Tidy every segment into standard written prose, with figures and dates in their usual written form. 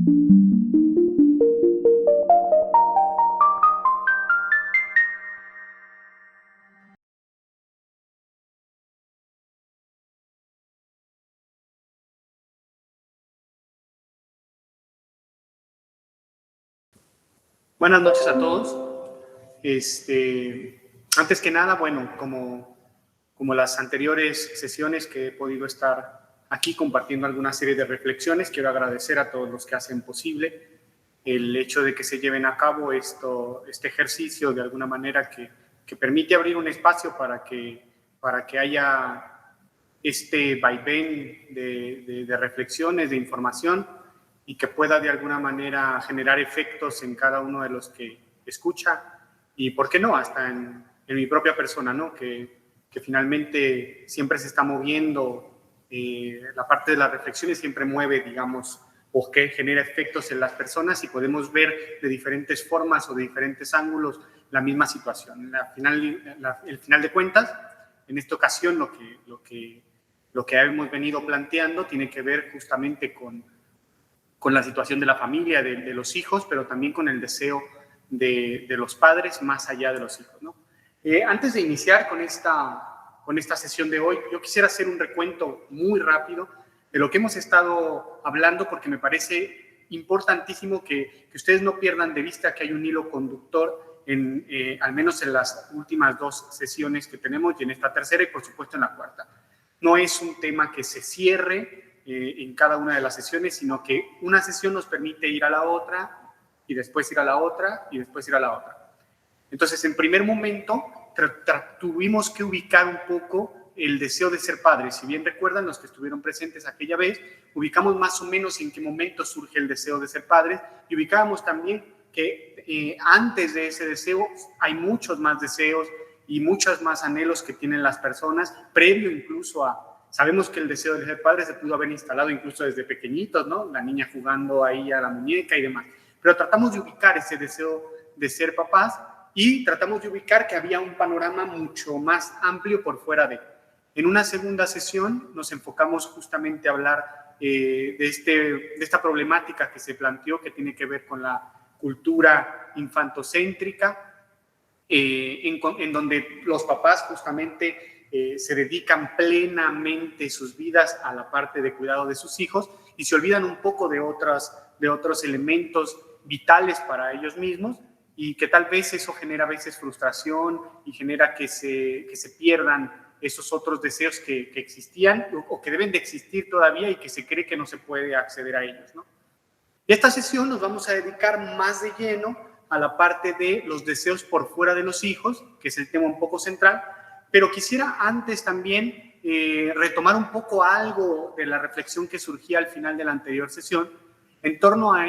Buenas noches a todos. Antes que nada, bueno, como las anteriores sesiones que he podido estar aquí compartiendo alguna serie de reflexiones, quiero agradecer a todos los que hacen posible el hecho de que se lleven a cabo este ejercicio de alguna manera que permite abrir un espacio para que haya este vaivén de reflexiones, de información, y que pueda de alguna manera generar efectos en cada uno de los que escucha y, ¿por qué no?, hasta en mi propia persona, ¿no? Que finalmente siempre se está moviendo, la parte de las reflexiones siempre mueve, digamos, o que genera efectos en las personas y podemos ver de diferentes formas o de diferentes ángulos la misma situación. El final de cuentas, en esta ocasión lo que hemos venido planteando tiene que ver justamente con la situación de la familia, de los hijos, pero también con el deseo de los padres más allá de los hijos, ¿no? Antes de iniciar con esta sesión de hoy, yo quisiera hacer un recuento muy rápido de lo que hemos estado hablando, porque me parece importantísimo que ustedes no pierdan de vista que hay un hilo conductor, al menos en las últimas dos sesiones que tenemos y en esta tercera y por supuesto en la cuarta. No es un tema que se cierre en cada una de las sesiones, sino que una sesión nos permite ir a la otra y después ir a la otra y después ir a la otra. Entonces, en primer momento, tuvimos que ubicar un poco el deseo de ser padres. Si bien recuerdan los que estuvieron presentes aquella vez, ubicamos más o menos en qué momento surge el deseo de ser padres y ubicábamos también que antes de ese deseo hay muchos más deseos y muchos más anhelos que tienen las personas, previo incluso a... Sabemos que el deseo de ser padre se pudo haber instalado incluso desde pequeñitos, ¿no? La niña jugando ahí a la muñeca y demás. Pero tratamos de ubicar ese deseo de ser papás y tratamos de ubicar que había un panorama mucho más amplio por fuera de. En una segunda sesión nos enfocamos justamente a hablar de esta problemática que se planteó, que tiene que ver con la cultura infantocéntrica, en donde los papás justamente se dedican plenamente sus vidas a la parte de cuidado de sus hijos y se olvidan un poco de otros elementos vitales para ellos mismos, y que tal vez eso genera a veces frustración y genera que se pierdan esos otros deseos que existían o que deben de existir todavía y que se cree que no se puede acceder a ellos, ¿no? Y esta sesión nos vamos a dedicar más de lleno a la parte de los deseos por fuera de los hijos, que es el tema un poco central, pero quisiera antes también retomar un poco algo de la reflexión que surgía al final de la anterior sesión en torno a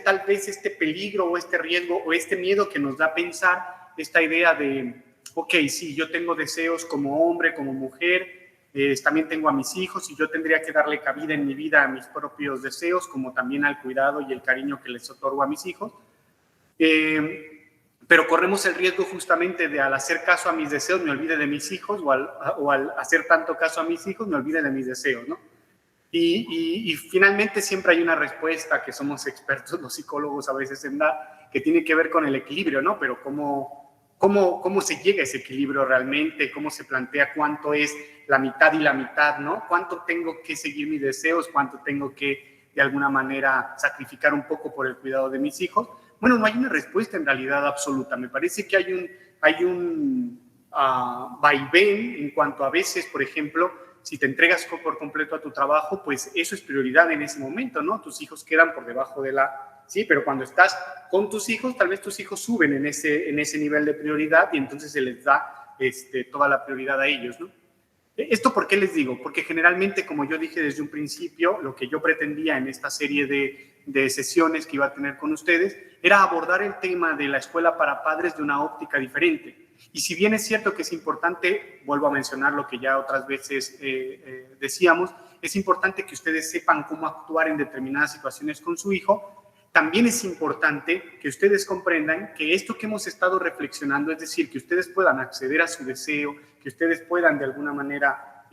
tal vez este peligro o este riesgo o este miedo que nos da pensar esta idea de, ok, sí, yo tengo deseos como hombre, como mujer, también tengo a mis hijos y yo tendría que darle cabida en mi vida a mis propios deseos, como también al cuidado y el cariño que les otorgo a mis hijos. Pero corremos el riesgo justamente de, al hacer caso a mis deseos, me olvide de mis hijos, o al hacer tanto caso a mis hijos, me olvide de mis deseos, ¿no? Y finalmente siempre hay una respuesta que somos expertos los psicólogos a veces en dar, que tiene que ver con el equilibrio, ¿no? Pero ¿cómo se llega a ese equilibrio realmente? ¿Cómo se plantea cuánto es la mitad y la mitad, ¿no? ¿Cuánto tengo que seguir mis deseos? ¿Cuánto tengo que, de alguna manera, sacrificar un poco por el cuidado de mis hijos? Bueno, no hay una respuesta en realidad absoluta. Me parece que hay un vaivén en cuanto a veces, por ejemplo, si te entregas por completo a tu trabajo, pues eso es prioridad en ese momento, ¿no? Tus hijos quedan por debajo de la... Sí, pero cuando estás con tus hijos, tal vez tus hijos suben en ese nivel de prioridad y entonces se les da toda la prioridad a ellos, ¿no? ¿Esto por qué les digo? Porque generalmente, como yo dije desde un principio, lo que yo pretendía en esta serie de sesiones que iba a tener con ustedes era abordar el tema de la escuela para padres de una óptica diferente. Y si bien es cierto que es importante, vuelvo a mencionar lo que ya otras veces decíamos, es importante que ustedes sepan cómo actuar en determinadas situaciones con su hijo. También es importante que ustedes comprendan que esto que hemos estado reflexionando, es decir, que ustedes puedan acceder a su deseo, que ustedes puedan de alguna manera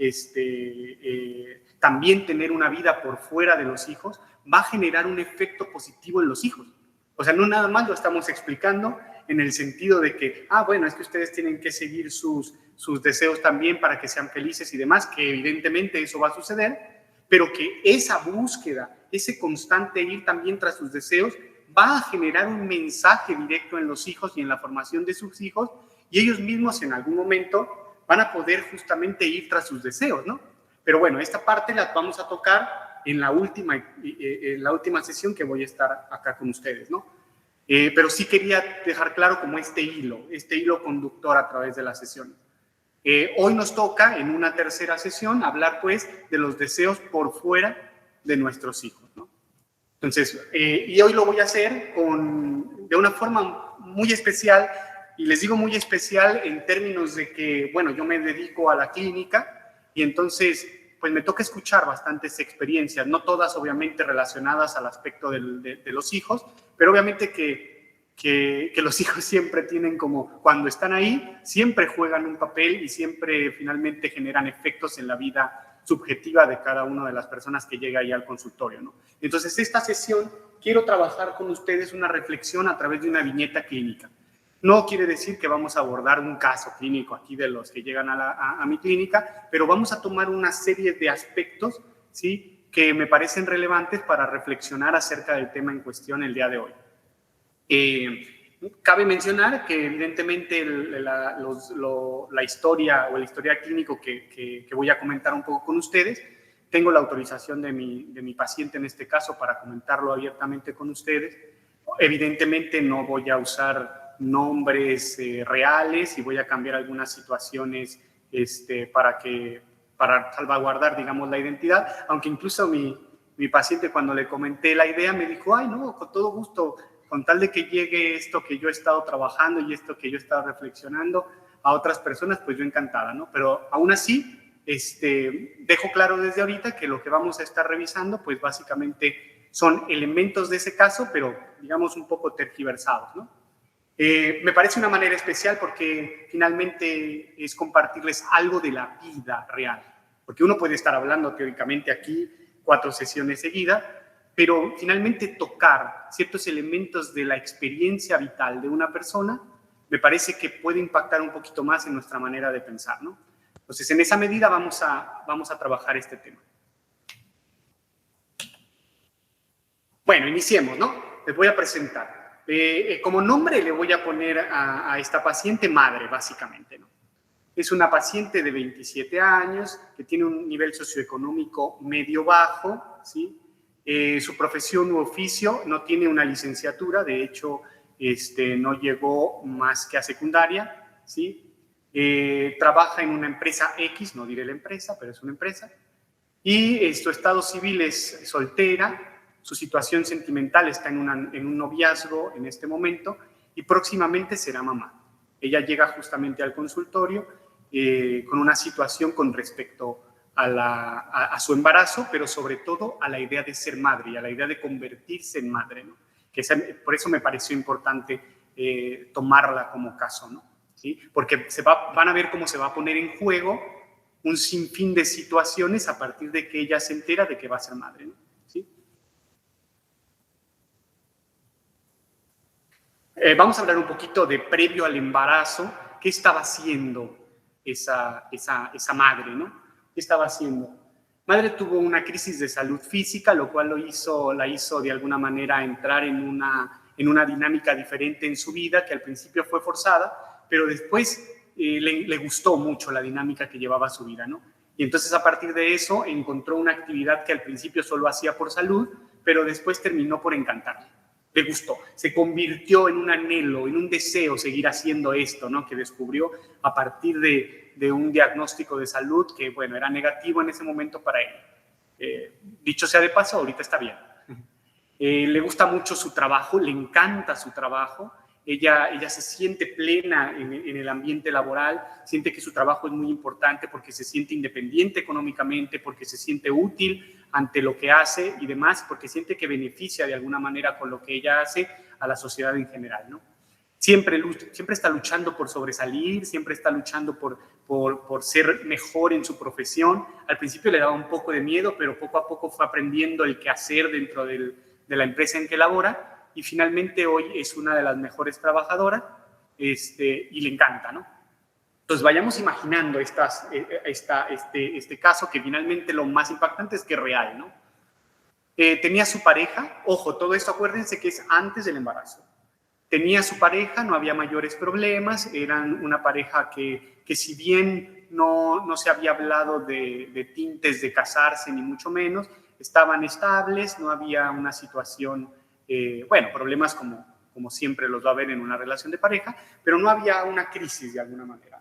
también tener una vida por fuera de los hijos, va a generar un efecto positivo en los hijos. O sea, no nada más lo estamos explicando en el sentido de que, bueno, es que ustedes tienen que seguir sus deseos también para que sean felices y demás, que evidentemente eso va a suceder, pero que esa búsqueda, ese constante ir también tras sus deseos, va a generar un mensaje directo en los hijos y en la formación de sus hijos, y ellos mismos en algún momento van a poder justamente ir tras sus deseos, ¿no? Pero bueno, esta parte la vamos a tocar en la última sesión que voy a estar acá con ustedes, ¿no? Pero sí quería dejar claro como este hilo conductor a través de la sesión. Hoy nos toca, en una tercera sesión, hablar pues de los deseos por fuera de nuestros hijos, ¿no? Entonces, y hoy lo voy a hacer de una forma muy especial, y les digo muy especial en términos de que, bueno, yo me dedico a la clínica y entonces pues me toca escuchar bastantes experiencias, no todas obviamente relacionadas al aspecto de los hijos, pero obviamente que los hijos siempre tienen como, cuando están ahí, siempre juegan un papel y siempre finalmente generan efectos en la vida subjetiva de cada una de las personas que llega ahí al consultorio, ¿no? Entonces, esta sesión quiero trabajar con ustedes una reflexión a través de una viñeta clínica. No quiere decir que vamos a abordar un caso clínico aquí de los que llegan a mi clínica, pero vamos a tomar una serie de aspectos, ¿sí?, que me parecen relevantes para reflexionar acerca del tema en cuestión el día de hoy. Cabe mencionar que evidentemente la historia o el historial clínico que voy a comentar un poco con ustedes, tengo la autorización de mi paciente en este caso para comentarlo abiertamente con ustedes. Evidentemente no voy a usar nombres reales y voy a cambiar algunas situaciones para salvaguardar, digamos, la identidad, aunque incluso mi paciente, cuando le comenté la idea, me dijo, ay, no, con todo gusto, con tal de que llegue esto que yo he estado trabajando y esto que yo he estado reflexionando a otras personas, pues yo encantada, ¿no? Pero aún así, dejo claro desde ahorita que lo que vamos a estar revisando, pues básicamente son elementos de ese caso, pero digamos un poco tergiversados, ¿no? Me parece una manera especial porque finalmente es compartirles algo de la vida real, porque uno puede estar hablando teóricamente aquí 4 sesiones seguidas, pero finalmente tocar ciertos elementos de la experiencia vital de una persona me parece que puede impactar un poquito más en nuestra manera de pensar, ¿no? Entonces, en esa medida vamos a trabajar este tema. Bueno, iniciemos, ¿no? Les voy a presentar. Como nombre le voy a poner a esta paciente madre, básicamente, ¿no? Es una paciente de 27 años que tiene un nivel socioeconómico medio-bajo, ¿sí? Su profesión u oficio no tiene una licenciatura, de hecho, no llegó más que a secundaria, ¿sí? Trabaja en una empresa X, no diré la empresa, pero es una empresa, y su estado civil es soltera. Su situación sentimental está en un noviazgo en este momento y próximamente será mamá. Ella llega justamente al consultorio con una situación con respecto a su embarazo, pero sobre todo a la idea de ser madre y a la idea de convertirse en madre, ¿no? Por eso me pareció importante tomarla como caso, ¿no? ¿Sí? Porque van a ver cómo se va a poner en juego un sinfín de situaciones a partir de que ella se entera de que va a ser madre, ¿no? Vamos a hablar un poquito de previo al embarazo, qué estaba haciendo esa madre, ¿no? ¿Qué estaba haciendo? Madre tuvo una crisis de salud física, lo cual la hizo de alguna manera entrar en una dinámica diferente en su vida, que al principio fue forzada, pero después le gustó mucho la dinámica que llevaba su vida, ¿no? Y entonces a partir de eso encontró una actividad que al principio solo hacía por salud, pero después terminó por encantarle. Le gustó, se convirtió en un anhelo, en un deseo seguir haciendo esto, ¿no? Que descubrió a partir de un diagnóstico de salud que, bueno, era negativo en ese momento para él. Dicho sea de paso, ahorita está bien. Le gusta mucho su trabajo, le encanta su trabajo. Ella se siente plena en el ambiente laboral, siente que su trabajo es muy importante porque se siente independiente económicamente, porque se siente útil ante lo que hace y demás, porque siente que beneficia de alguna manera con lo que ella hace a la sociedad en general, ¿no? siempre está luchando por sobresalir, siempre está luchando por ser mejor en su profesión. Al principio le daba un poco de miedo, pero poco a poco fue aprendiendo el qué hacer dentro de la empresa en que labora, y finalmente hoy es una de las mejores trabajadoras, y le encanta, ¿no? Entonces vayamos imaginando este caso, que finalmente lo más impactante es que es real, ¿no? Tenía su pareja, ojo, todo esto acuérdense que es antes del embarazo. Tenía su pareja, no había mayores problemas, eran una pareja que si bien no se había hablado de tintes de casarse, ni mucho menos, estaban estables, no había una situación, problemas como siempre los va a haber en una relación de pareja, pero no había una crisis de alguna manera.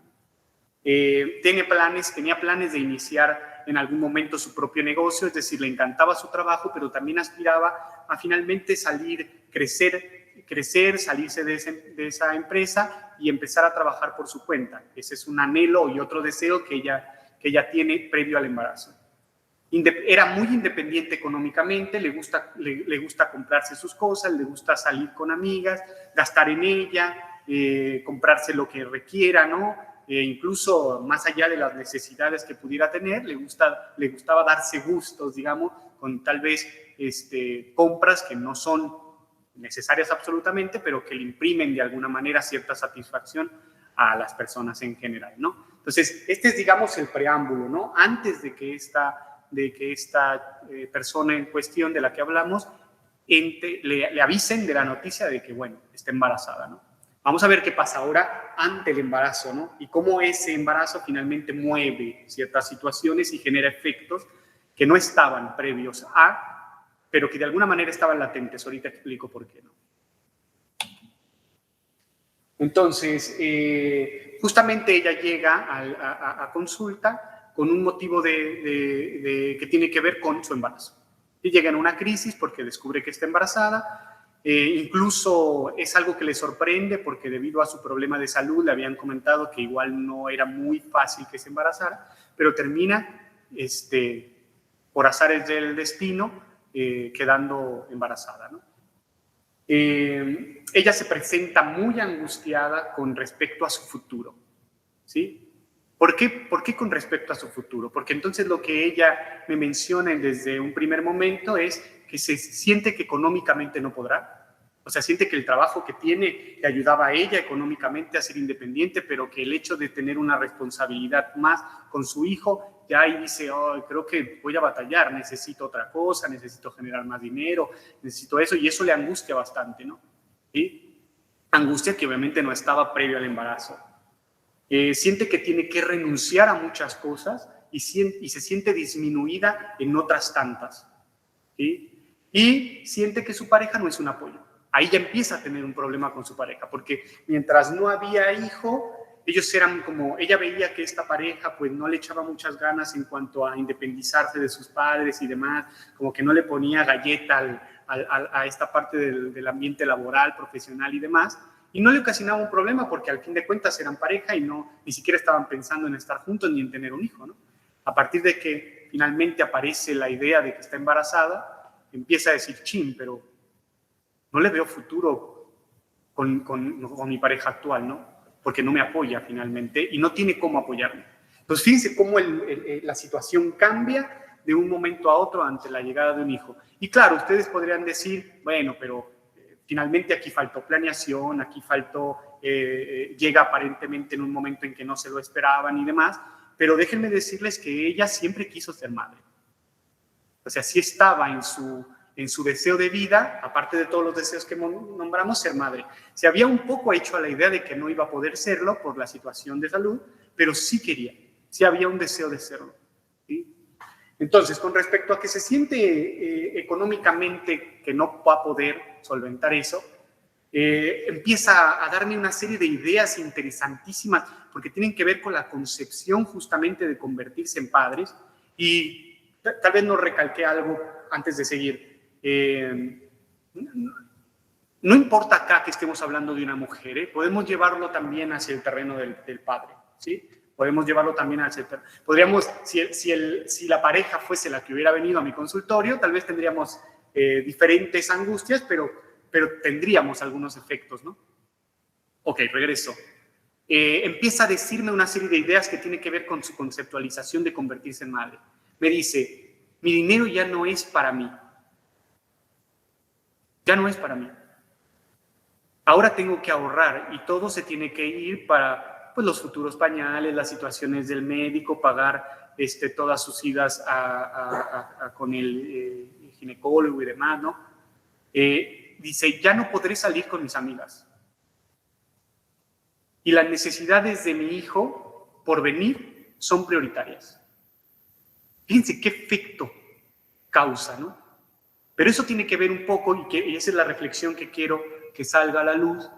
Tenía planes de iniciar en algún momento su propio negocio, es decir, le encantaba su trabajo, pero también aspiraba a finalmente salir, crecer, salirse de esa empresa y empezar a trabajar por su cuenta. Ese es un anhelo y otro deseo que ella tiene previo al embarazo. Era muy independiente económicamente, le gusta comprarse sus cosas, le gusta salir con amigas, gastar en ella, comprarse lo que requiera, ¿no? Incluso más allá de las necesidades que pudiera tener, le gustaba darse gustos, digamos, con tal vez compras que no son necesarias absolutamente, pero que le imprimen de alguna manera cierta satisfacción a las personas en general, ¿no? Entonces, este es, digamos, el preámbulo, ¿no? Antes de que esta persona en cuestión de la que hablamos le avisen de la noticia de que, bueno, está embarazada, ¿no? Vamos a ver qué pasa ahora ante el embarazo, ¿no? Y cómo ese embarazo finalmente mueve ciertas situaciones y genera efectos que no estaban previos pero que de alguna manera estaban latentes. Ahorita explico por qué, ¿no? Entonces, justamente ella llega a consulta con un motivo que tiene que ver con su embarazo. Y llega en una crisis porque descubre que está embarazada. Incluso es algo que le sorprende porque debido a su problema de salud le habían comentado que igual no era muy fácil que se embarazara, pero termina, por azares del destino, quedando embarazada, ¿no? Ella se presenta muy angustiada con respecto a su futuro, ¿sí? ¿Por qué con respecto a su futuro? Porque entonces lo que ella me menciona desde un primer momento es que se siente que económicamente no podrá. O sea, siente que el trabajo que tiene le ayudaba a ella económicamente a ser independiente, pero que el hecho de tener una responsabilidad más con su hijo, ya ahí dice, oh, creo que voy a batallar, necesito otra cosa, necesito generar más dinero, necesito eso, y eso le angustia bastante, ¿no? ¿Sí? Angustia que obviamente no estaba previo al embarazo. Siente que tiene que renunciar a muchas cosas y se siente disminuida en otras tantas, ¿sí? Y siente que su pareja no es un apoyo. Ahí ya empieza a tener un problema con su pareja, porque mientras no había hijo, ellos eran como, ella veía que esta pareja pues no le echaba muchas ganas en cuanto a independizarse de sus padres y demás, como que no le ponía galleta a esta parte del ambiente laboral, profesional y demás, y no le ocasionaba un problema porque al fin de cuentas eran pareja y ni siquiera estaban pensando en estar juntos ni en tener un hijo, ¿no? A partir de que finalmente aparece la idea de que está embarazada, empieza a decir, chin, pero no le veo futuro con mi pareja actual, ¿no? Porque no me apoya finalmente y no tiene cómo apoyarme. Entonces, fíjense cómo la situación cambia de un momento a otro ante la llegada de un hijo. Y claro, ustedes podrían decir, bueno, pero finalmente aquí faltó planeación, aquí llega aparentemente en un momento en que no se lo esperaban y demás, pero déjenme decirles que ella siempre quiso ser madre. O sea, sí estaba en su deseo de vida, aparte de todos los deseos que nombramos, ser madre. Se había un poco hecho a la idea de que no iba a poder serlo por la situación de salud, pero sí quería, sí había un deseo de serlo, ¿sí? Entonces, con respecto a que se siente económicamente que no va a poder solventar eso, empieza a darme una serie de ideas interesantísimas, porque tienen que ver con la concepción justamente de convertirse en padres, y tal vez no recalqué algo antes de seguir. No importa acá que estemos hablando de una mujer, podemos llevarlo también hacia el terreno del padre, ¿sí? Podemos llevarlo también hacia el terreno. Podríamos, si la pareja fuese la que hubiera venido a mi consultorio, tal vez tendríamos diferentes angustias, pero tendríamos algunos efectos, ¿no? Ok, regreso. Empieza a decirme una serie de ideas que tiene que ver con su conceptualización de convertirse en madre. Me dice, mi dinero ya no es para mí. Ya no es para mí. Ahora tengo que ahorrar y todo se tiene que ir para pues, los futuros pañales, las situaciones del médico, pagar todas sus idas con el ginecólogo y demás, ¿no? Dice, ya no podré salir con mis amigas. Y las necesidades de mi hijo por venir son prioritarias. Fíjense qué efecto causa, ¿no? Pero eso tiene que ver un poco, y esa es la reflexión que quiero que salga a la luz,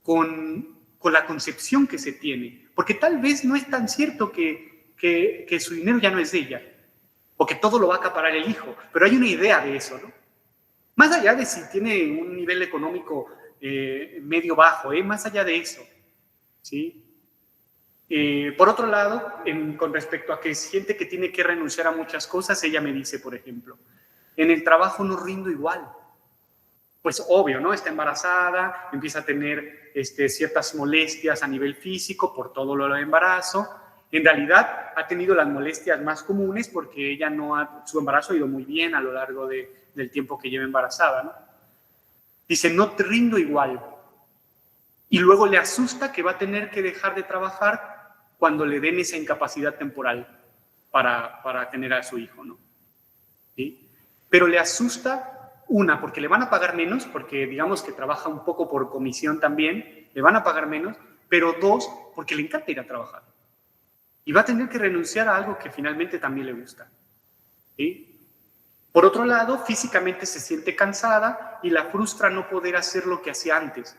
con la concepción que se tiene. Porque tal vez no es tan cierto que su dinero ya no es de ella, o que todo lo va a acaparar el hijo, pero hay una idea de eso, ¿no? Más allá de si tiene un nivel económico medio bajo, más allá de eso, ¿sí? Por otro lado, con respecto a que siente que tiene que renunciar a muchas cosas, ella me dice, por ejemplo, en el trabajo no rindo igual. Pues obvio, ¿no? Está embarazada, empieza a tener ciertas molestias a nivel físico por todo lo del embarazo. En realidad ha tenido las molestias más comunes porque ella su embarazo ha ido muy bien a lo largo del tiempo que lleva embarazada, ¿no? Dice, no te rindo igual. Y luego le asusta que va a tener que dejar de trabajar cuando le den esa incapacidad temporal para tener a su hijo, ¿no? ¿Sí? Pero le asusta, una, porque le van a pagar menos, porque digamos que trabaja un poco por comisión también, le van a pagar menos, pero dos, porque le encanta ir a trabajar. Y va a tener que renunciar a algo que finalmente también le gusta. ¿Sí? Por otro lado, físicamente se siente cansada y la frustra no poder hacer lo que hacía antes.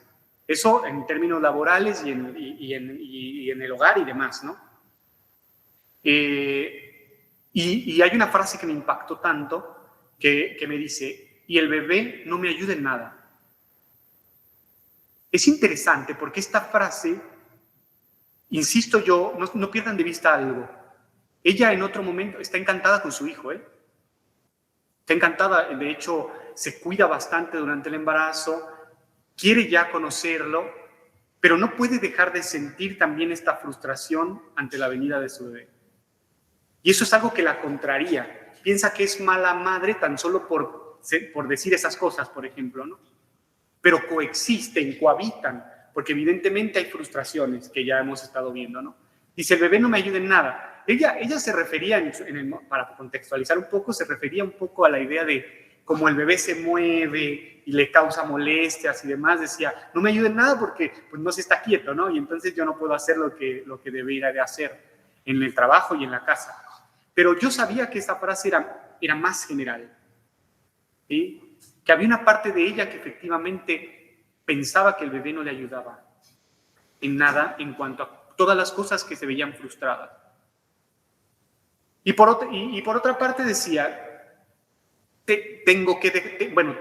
Eso en términos laborales y en el hogar y demás, ¿no? Y hay una frase que me impactó tanto que me dice, y el bebé no me ayuda en nada. Es interesante porque esta frase, insisto yo, no pierdan de vista algo. Ella en otro momento está encantada con su hijo, ¿eh? Está encantada, de hecho, se cuida bastante durante el embarazo, quiere ya conocerlo, pero no puede dejar de sentir también esta frustración ante la venida de su bebé. Y eso es algo que la contraría. Piensa que es mala madre tan solo por decir esas cosas, por ejemplo, ¿no? Pero coexisten, cohabitan, porque evidentemente hay frustraciones que ya hemos estado viendo, ¿no? Dice, el bebé no me ayuda en nada. Ella se refería, para contextualizar un poco, se refería un poco a la idea de cómo el bebé se mueve y le causa molestias y demás. Decía, no me ayuda en nada porque pues, no se está quieto, ¿no? Y entonces yo no puedo hacer lo que debería de hacer en el trabajo y en la casa. Pero yo sabía que esa frase era más general, ¿sí? Que había una parte de ella que efectivamente pensaba que el bebé no le ayudaba en nada en cuanto a todas las cosas que se veían frustradas. Y por otra parte decía,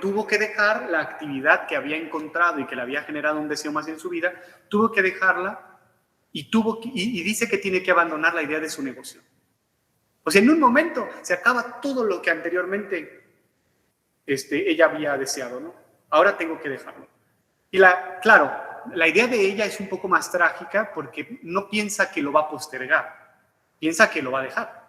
tuvo que dejar la actividad que había encontrado y que le había generado un deseo más en su vida, tuvo que dejarla y dice que tiene que abandonar la idea de su negocio. O sea, en un momento se acaba todo lo que anteriormente ella había deseado, ¿no? Ahora tengo que dejarlo. Y claro, la idea de ella es un poco más trágica porque no piensa que lo va a postergar, piensa que lo va a dejar.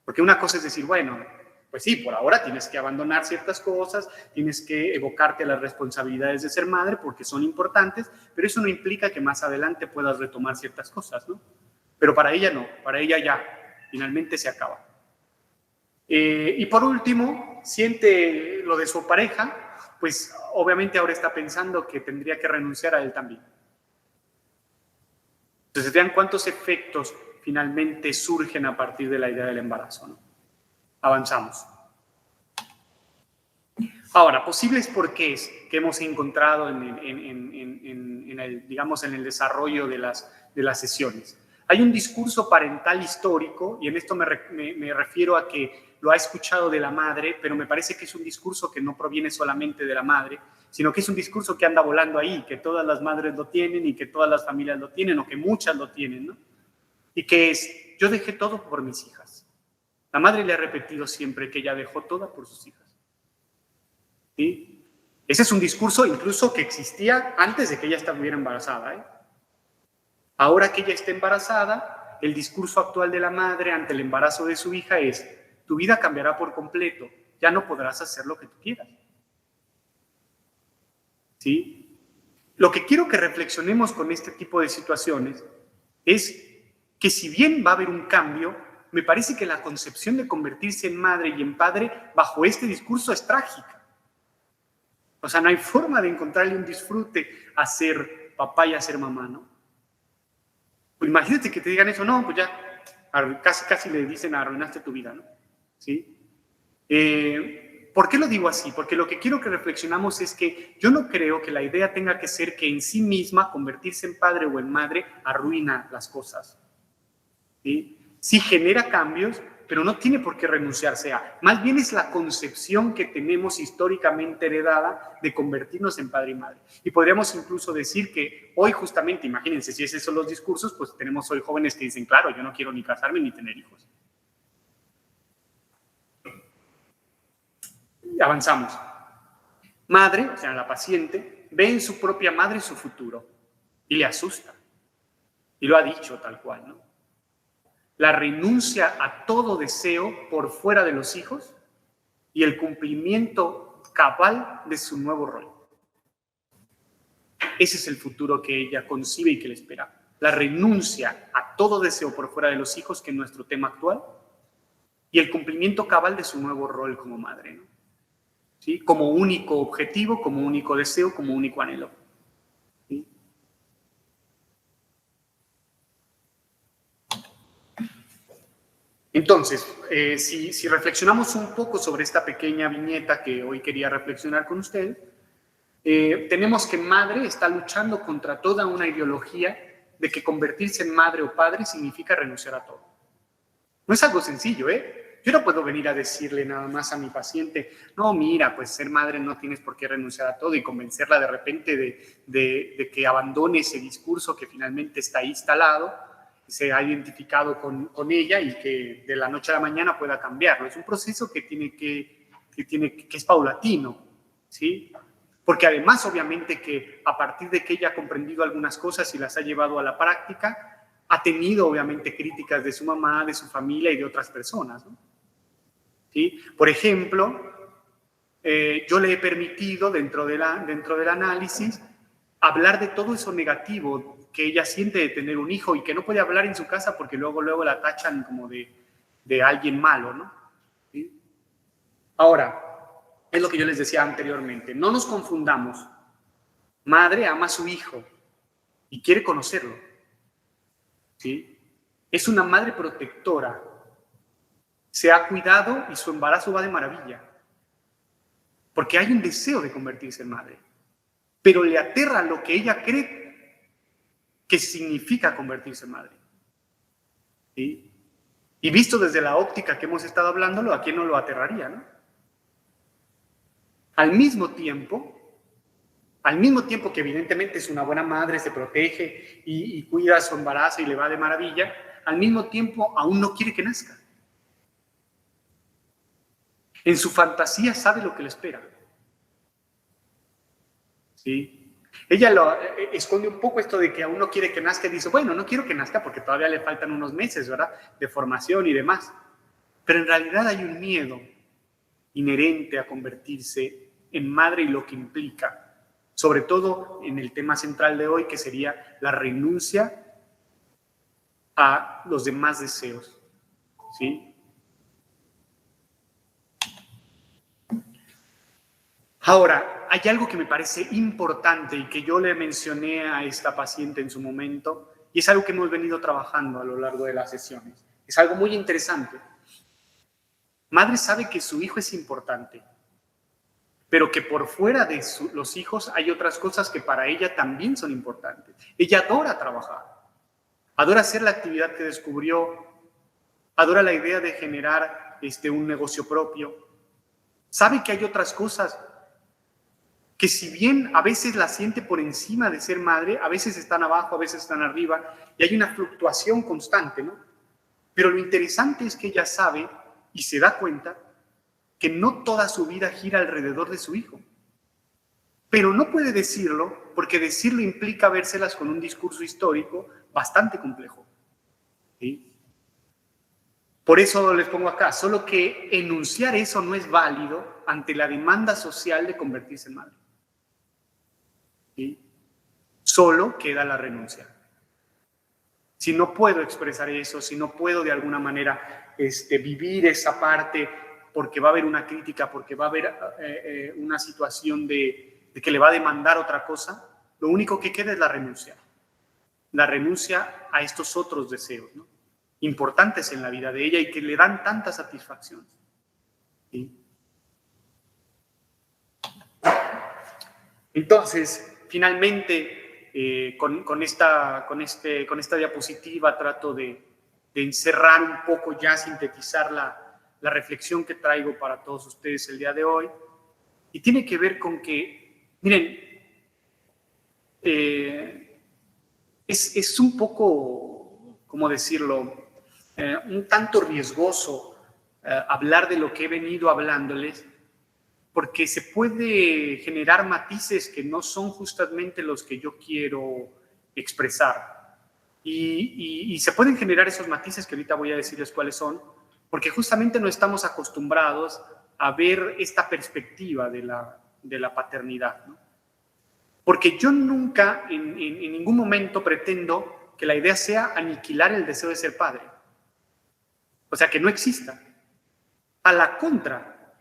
Porque una cosa es decir, bueno, pues sí, por ahora tienes que abandonar ciertas cosas, tienes que evocarte a las responsabilidades de ser madre porque son importantes, pero eso no implica que más adelante puedas retomar ciertas cosas, ¿no? Pero para ella no, para ella ya, finalmente se acaba. Y por último, siente lo de su pareja, pues obviamente ahora está pensando que tendría que renunciar a él también. Entonces vean cuántos efectos finalmente surgen a partir de la idea del embarazo, ¿no? Avanzamos. Ahora, posibles porqués que hemos encontrado en el desarrollo de las sesiones. Hay un discurso parental histórico, y en esto me refiero a que lo ha escuchado de la madre, pero me parece que es un discurso que no proviene solamente de la madre, sino que es un discurso que anda volando ahí, que todas las madres lo tienen y que todas las familias lo tienen, o que muchas lo tienen, ¿no? Y que es, yo dejé todo por mis hijas. La madre le ha repetido siempre que ella dejó todo por sus hijas. ¿Sí? Ese es un discurso incluso que existía antes de que ella estuviera embarazada, ¿eh? Ahora que ella está embarazada, el discurso actual de la madre ante el embarazo de su hija es: tu vida cambiará por completo, ya no podrás hacer lo que tú quieras. ¿Sí? Lo que quiero que reflexionemos con este tipo de situaciones es que si bien va a haber un cambio, me parece que la concepción de convertirse en madre y en padre bajo este discurso es trágica. O sea, no hay forma de encontrarle un disfrute a ser papá y a ser mamá, ¿no? Pues imagínate que te digan eso, no, pues ya, casi le dicen arruinaste tu vida, ¿no? ¿Sí? ¿Por qué lo digo así? Porque lo que quiero que reflexionamos es que yo no creo que la idea tenga que ser que en sí misma convertirse en padre o en madre arruina las cosas. ¿Sí? Sí genera cambios, pero no tiene por qué renunciarse a. Más bien es la concepción que tenemos históricamente heredada de convertirnos en padre y madre. Y podríamos incluso decir que hoy justamente, imagínense, si esos son los discursos, pues tenemos hoy jóvenes que dicen, claro, yo no quiero ni casarme ni tener hijos. Y avanzamos. Madre, o sea, la paciente, ve en su propia madre su futuro y le asusta. Y lo ha dicho tal cual, ¿no? La renuncia a todo deseo por fuera de los hijos y el cumplimiento cabal de su nuevo rol. Ese es el futuro que ella concibe y que le espera. La renuncia a todo deseo por fuera de los hijos, que es nuestro tema actual, y el cumplimiento cabal de su nuevo rol como madre, ¿no? ¿Sí? Como único objetivo, como único deseo, como único anhelo. ¿Sí? Entonces, si reflexionamos un poco sobre esta pequeña viñeta que hoy quería reflexionar con usted, tenemos que madre está luchando contra toda una ideología de que convertirse en madre o padre significa renunciar a todo. No es algo sencillo, ¿eh? Yo no puedo venir a decirle nada más a mi paciente, no, mira, pues ser madre no tienes por qué renunciar a todo, y convencerla de repente de que abandone ese discurso que finalmente está instalado, se ha identificado con ella y que de la noche a la mañana pueda cambiarlo. Es un proceso que es paulatino, ¿sí? Porque además, obviamente, que a partir de que ella ha comprendido algunas cosas y las ha llevado a la práctica, ha tenido, obviamente, críticas de su mamá, de su familia y de otras personas, ¿no? ¿Sí? Por ejemplo, yo le he permitido, dentro del análisis, hablar de todo eso negativo que ella siente de tener un hijo y que no puede hablar en su casa porque luego la tachan como de alguien malo, ¿no? ¿Sí? Ahora, es lo que yo les decía anteriormente, no nos confundamos. Madre ama a su hijo y quiere conocerlo, ¿sí? Es una madre protectora, se ha cuidado y su embarazo va de maravilla, porque hay un deseo de convertirse en madre, pero le aterra lo que ella cree que significa convertirse en madre, ¿sí? Y visto desde la óptica que hemos estado hablándolo, ¿a quién no lo aterraría, no? Al mismo tiempo que evidentemente es una buena madre, se protege y cuida a su embarazo y le va de maravilla, al mismo tiempo aún no quiere que nazca. En su fantasía sabe lo que le espera. ¿Sí? Ella esconde un poco esto de que aún no quiere que nazca y dice, bueno, no quiero que nazca porque todavía le faltan unos meses, ¿verdad? De formación y demás. Pero en realidad hay un miedo inherente a convertirse en madre y lo que implica, sobre todo en el tema central de hoy, que sería la renuncia a los demás deseos, ¿sí? Ahora, hay algo que me parece importante y que yo le mencioné a esta paciente en su momento, y es algo que hemos venido trabajando a lo largo de las sesiones. Es algo muy interesante. Madre sabe que su hijo es importante, pero que por fuera de los hijos hay otras cosas que para ella también son importantes. Ella adora trabajar, adora hacer la actividad que descubrió, adora la idea de generar un negocio propio. Sabe que hay otras cosas que, si bien a veces la siente por encima de ser madre, a veces están abajo, a veces están arriba, y hay una fluctuación constante, ¿no? Pero lo interesante es que ella sabe y se da cuenta que no toda su vida gira alrededor de su hijo. pero no puede decirlo porque decirlo implica vérselas con un discurso histórico bastante complejo. ¿Sí? Por eso les pongo acá, solo que enunciar eso no es válido ante la demanda social de convertirse en madre. ¿Sí? Solo queda la renuncia. Si no puedo expresar eso, si no puedo de alguna manera vivir esa parte, porque va a haber una crítica, porque va a haber una situación de que le va a demandar otra cosa, lo único que queda es la renuncia. La renuncia a estos otros deseos, ¿no? Importantes en la vida de ella y que le dan tanta satisfacción. ¿Sí? Entonces, finalmente, con esta diapositiva trato de encerrar un poco, ya sintetizar la reflexión que traigo para todos ustedes el día de hoy. Y tiene que ver con que, miren, es un poco, ¿cómo decirlo? Un tanto riesgoso hablar de lo que he venido hablándoles, porque se puede generar matices que no son justamente los que yo quiero expresar. Y se pueden generar esos matices que ahorita voy a decirles cuáles son, porque justamente no estamos acostumbrados a ver esta perspectiva de la paternidad, ¿no? Porque yo nunca, en ningún momento pretendo que la idea sea aniquilar el deseo de ser padre. O sea, que no exista. A la contra,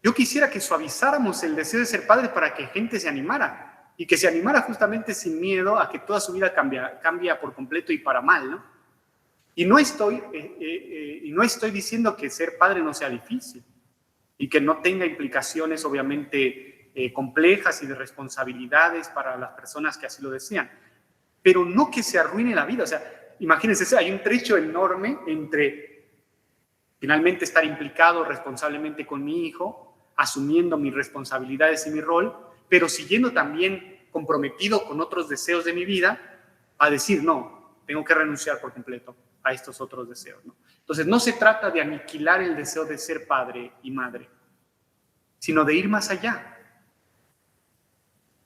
yo quisiera que suavizáramos el deseo de ser padre para que gente se animara y que se animara justamente sin miedo a que toda su vida cambia por completo y para mal, ¿no? Y no estoy diciendo que ser padre no sea difícil y que no tenga implicaciones obviamente complejas y de responsabilidades para las personas que así lo desean, pero no que se arruine la vida. O sea, imagínense, hay un trecho enorme entre finalmente estar implicado responsablemente con mi hijo, asumiendo mis responsabilidades y mi rol, pero siguiendo también comprometido con otros deseos de mi vida, a decir, no, tengo que renunciar por completo a estos otros deseos, ¿no? Entonces, no se trata de aniquilar el deseo de ser padre y madre, sino de ir más allá.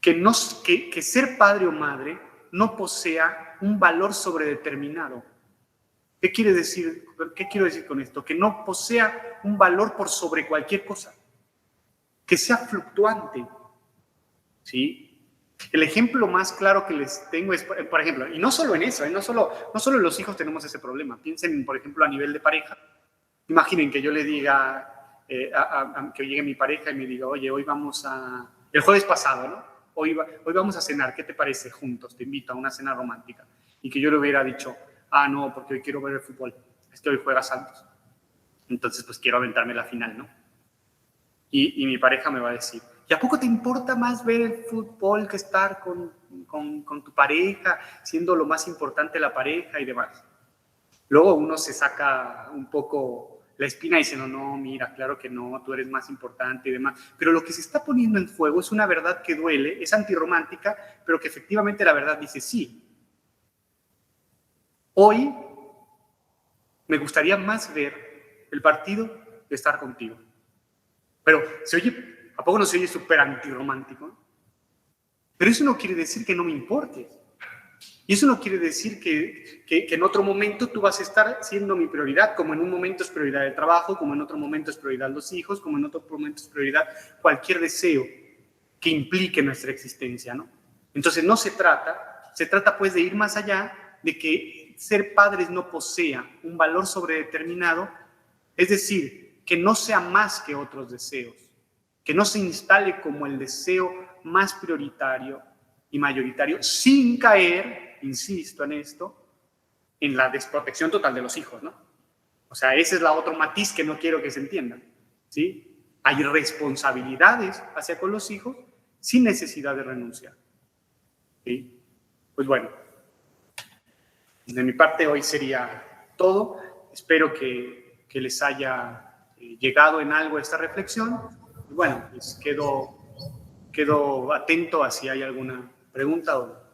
Que ser padre o madre no posea un valor sobredeterminado. ¿Qué quiero decir con esto? Que no posea un valor por sobre cualquier cosa, que sea fluctuante, ¿sí? El ejemplo más claro que les tengo es, por ejemplo, y no solo en eso, no solo los hijos tenemos ese problema. Piensen, por ejemplo, a nivel de pareja. Imaginen que yo le diga, que llegue mi pareja y me diga, oye, hoy vamos a... El jueves pasado, ¿no? Hoy vamos a cenar, ¿qué te parece? Juntos, te invito a una cena romántica. Y que yo le hubiera dicho, no, porque hoy quiero ver el fútbol, es que hoy juega Santos. Entonces, pues quiero aventarme la final, ¿no? Y mi pareja me va a decir, ¿y a poco te importa más ver el fútbol que estar con tu pareja, siendo lo más importante la pareja y demás? Luego uno se saca un poco la espina y dice, no, mira, claro que no, tú eres más importante y demás. Pero lo que se está poniendo en juego es una verdad que duele, es antirromántica, pero que efectivamente la verdad dice, sí, hoy me gustaría más ver el partido que estar contigo. Pero ¿a poco no se oye súper antirromántico? Pero eso no quiere decir que no me importes. Y eso no quiere decir que en otro momento tú vas a estar siendo mi prioridad, como en un momento es prioridad el trabajo, como en otro momento es prioridad los hijos, como en otro momento es prioridad cualquier deseo que implique nuestra existencia, ¿no? Entonces no se trata pues de ir más allá, de que ser padres no posea un valor sobredeterminado, es decir, que no sea más que otros deseos, que no se instale como el deseo más prioritario y mayoritario, sin caer, insisto en esto, en la desprotección total de los hijos, ¿no? O sea, ese es la otro matiz que no quiero que se entienda, ¿sí? Hay responsabilidades hacia con los hijos sin necesidad de renunciar, ¿sí? Pues bueno, de mi parte hoy sería todo. Espero que les haya llegado en algo esta reflexión. Y bueno, pues quedo atento a si hay alguna pregunta o